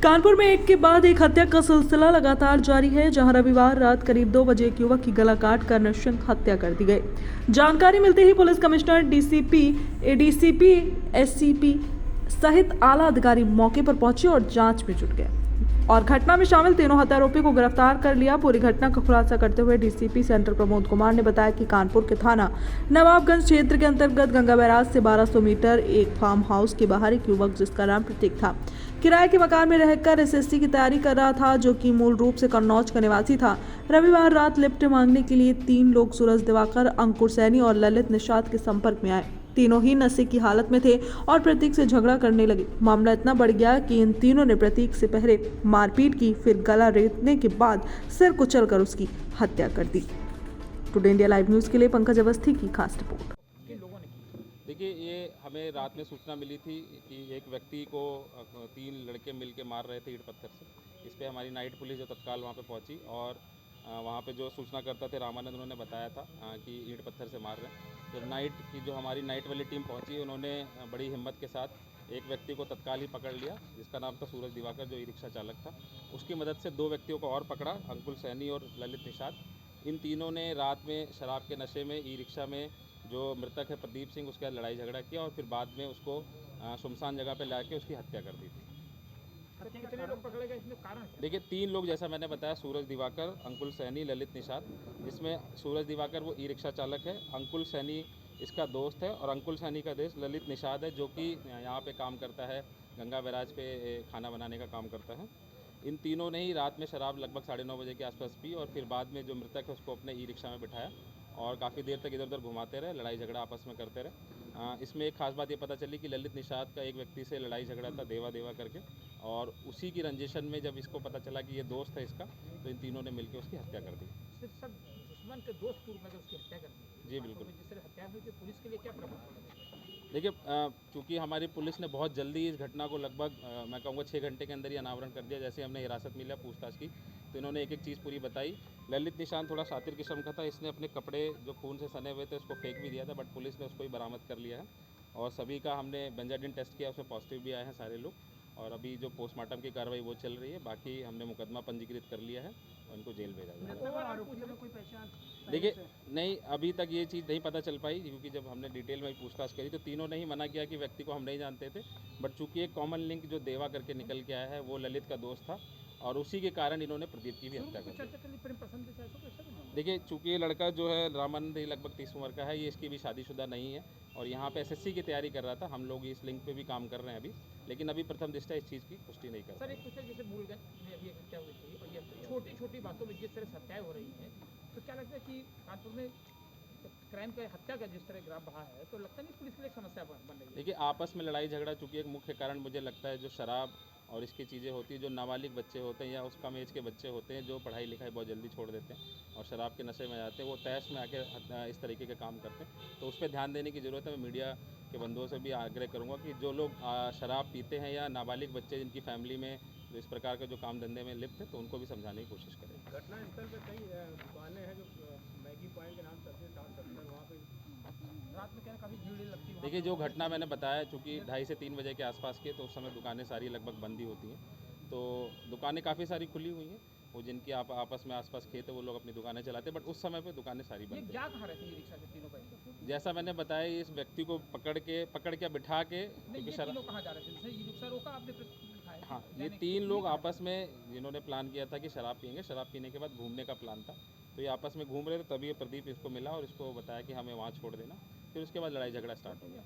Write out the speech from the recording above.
कानपुर में एक के बाद एक हत्या का सिलसिला लगातार जारी है, जहां रविवार रात करीब 2 बजे एक युवक की गला काट कर नृशंस हत्या कर दी गई। जानकारी मिलते ही police commissioner, DCP, ADCP, SCP सहित आला अधिकारी मौके पर पहुंचे और जांच में जुट गए और घटना में शामिल तीनों हत्यारोपी को गिरफ्तार कर लिया। पूरी घटना का खुलासा करते हुए डीसीपी सेंटर प्रमोद कुमार ने बताया कि कानपुर के थाना नवाबगंज क्षेत्र के अंतर्गत गंगा बैराज से 1200 मीटर एक फार्म हाउस के बाहर एक युवक जिसका नाम प्रतीक था, किराए के मकान में रहकर एसएससी की तैयारी कर रहा था, जो कि मूल रूप से कन्नौज का निवासी था। रविवार रात लिफ्ट मांगने के लिए 3 लोग सूरज दिवाकर, अंकुर सैनी और ललित निषाद के संपर्क में आए। तीनों ही नशे की हालत में थे और प्रतीक से झगड़ा करने लगे। मामला इतना बढ़ गया कि इन तीनों ने प्रतीक से पहले मारपीट की, फिर गला रेतने के बाद सिर कुचलकर उसकी हत्या कर दी। टुडे इंडिया लाइव न्यूज़ के लिए पंकज अवस्थी की खास रिपोर्ट। देखिए, ये हमें रात में सूचना मिली थी कि एक व्यक्ति को 3 लड़के मिलके मार रहे थे ईंट पत्थर से। इस पे हमारी नाइट पुलिस जो तत्काल वहाँ पे पहुँची और वहाँ पे जो सूचनाकर्ता थे रामानंद, उन्होंने बताया था कि ईंट पत्थर से मार रहे हैं। जब नाइट की जो हमारी नाइट वाली टीम पहुँची, उन्होंने बड़ी हिम्मत के साथ एक व्यक्ति को तत्काल ही पकड़ लिया, जिसका नाम था सूरज दिवाकर, जो ई रिक्शा चालक था। उसकी मदद से 2 व्यक्तियों को और पकड़ा, अंकुल सैनी और ललित निषाद। इन तीनों ने रात में शराब के नशे में ई रिक्शा में जो मृतक है प्रदीप सिंह, उसके साथ लड़ाई झगड़ा किया और फिर बाद में उसको सुनसान जगह पे लाके उसकी हत्या कर दी थी। कितने लोग पकड़े गए, इसमें कारण क्या? देखिए, 3 लोग जैसा मैंने बताया, सूरज दिवाकर, अंकुल सैनी, ललित निषाद। जिसमें सूरज दिवाकर वो ई रिक्शा चालक है, अंकुल सैनी इसका दोस्त है और अंकुल सैनी का दोस्त ललित निषाद है, जो कि यहाँ पे काम करता है, गंगा बैराज पे खाना बनाने का काम करता है। इन तीनों ने ही रात में शराब लगभग 9:30 बजे के आसपास पी और फिर बाद में जो मृतक है उसको अपने ई रिक्शा में बिठाया और काफ़ी देर तक इधर उधर घुमाते रहे, लड़ाई झगड़ा आपस में करते रहे। इसमें एक खास बात ये पता चली कि ललित निषाद का एक व्यक्ति से लड़ाई झगड़ा था, देवा देवा करके, और उसी की रंजिशन में जब इसको पता चला कि ये दोस्त है इसका, तो इन तीनों ने मिलकर उसकी हत्या कर दी। सिर्फ सब दुश्मन के दोस्त पूर्व में अगर उसकी हत्या कर दी। जी बिल्कुल। जिस तरह हत्या हुई थी, पुलिस के लिए क्या प्रभाव पड़ा? देखिए, चूँकि हमारी पुलिस ने बहुत जल्दी इस घटना को लगभग मैं कहूँगा 6 घंटे के अंदर ही अनावरण कर दिया। जैसे हमने हिरासत मिला, पूछताछ की, तो इन्होंने एक एक चीज़ पूरी बताई। ललित निशान थोड़ा शातिर किस्म का था, इसने अपने कपड़े जो खून से सने हुए थे उसको फेंक भी दिया था, बट पुलिस ने उसको ही बरामद कर लिया है और सभी का हमने बेंजाडिन टेस्ट किया, उसमें पॉजिटिव भी आए हैं सारे लोग। और अभी जो पोस्टमार्टम की कार्रवाई वो चल रही है। बाकी हमने मुकदमा पंजीकृत कर लिया है और इनको जेल भेजा जाएगा। देखिए, नहीं, अभी तक ये चीज़ नहीं पता चल पाई, क्योंकि जब हमने डिटेल में पूछताछ करी तो तीनों ने ही मना किया कि व्यक्ति को हम नहीं जानते थे, बट चूंकि एक कॉमन लिंक जो देवा करके निकल के आया है वो ललित का दोस्त था और उसी के कारण इन्होंने प्रदीप की भी हत्या कर दी। देखिए, चूंकि ये लड़का जो है रामानंद, लगभग 30 उम्र का है, ये इसकी भी शादीशुदा नहीं है और यहाँ पे एसएससी की तैयारी कर रहा था। हम लोग इस लिंक पे भी काम कर रहे हैं अभी, लेकिन अभी प्रथम दृष्टया इस चीज़ की पुष्टि नहीं कर सर, रहे। एक कुछ जैसे मूलगंज में अभी एक हत्या हुई थी और ये छोटी छोटी बातों में जिस तरह से हत्याएं हो रही हैं, तो क्या लगता है कि कानपुर में क्राइम का, हत्या का जिस तरह ग्राफ बढ़ा है, तो लगता नहीं पुलिस के लिए एक समस्या बन रही है? देखिए, आपस में लड़ाई झगड़ा चूँकि एक मुख्य कारण मुझे लगता है जो शराब और इसकी चीज़ें होती हैं, जो नाबालिग बच्चे होते हैं या उस कम एज के बच्चे होते हैं जो पढ़ाई लिखाई बहुत जल्दी छोड़ देते हैं और शराब के नशे में जाते हैं, वो तैश में आके इस तरीके के काम करते हैं। तो उस पर ध्यान देने की ज़रूरत है। मैं मीडिया के बंधुओं से भी आग्रह करूँगा कि जो लोग शराब पीते हैं या नाबालिग बच्चे जिनकी फैमिली में जो इस प्रकार का जो काम धंधे में लिप्त है, तो उनको भी समझाने की कोशिश करें। घटनास्थल पे कई दुकानें हैं जो मैगी पॉइंट के नाम से चलती है, टाउन सेक्टर, वहाँ पे रात में क्या काफ़ी भीड़ लगती है? देखिए, जो घटना मैंने बताया, चूँकि 2:30 से 3 बजे के आसपास के, तो उस समय दुकानें सारी लगभग बंद ही होती हैं। तो दुकानें काफ़ी सारी खुली हुई हैं, वो जिनकी आपस में आसपास खेत है वो लोग अपनी दुकानें चलाते हैं, बट उस समय पे दुकानें सारी ये बंद क्या कहाँ रहती है रिक्शा के तीनों का? हैं। जैसा मैंने बताया, इस व्यक्ति को पकड़ के बिठा के, नहीं, क्योंकि ये तीनों कहाँ जा रहे थे? जैसे ई रिक्शा रोका आपने, दिखाया? हाँ, ये 3 लोग आपस में जिन्होंने प्लान किया था कि शराब पियेंगे, शराब पीने के बाद घूमने का प्लान था, तो ये आपस में घूम रहे थे, तभी ये प्रदीप इसको मिला और इसको बताया कि हमें वहाँ छोड़ देना। फिर उसके बाद लड़ाई झगड़ा स्टार्ट हो गया।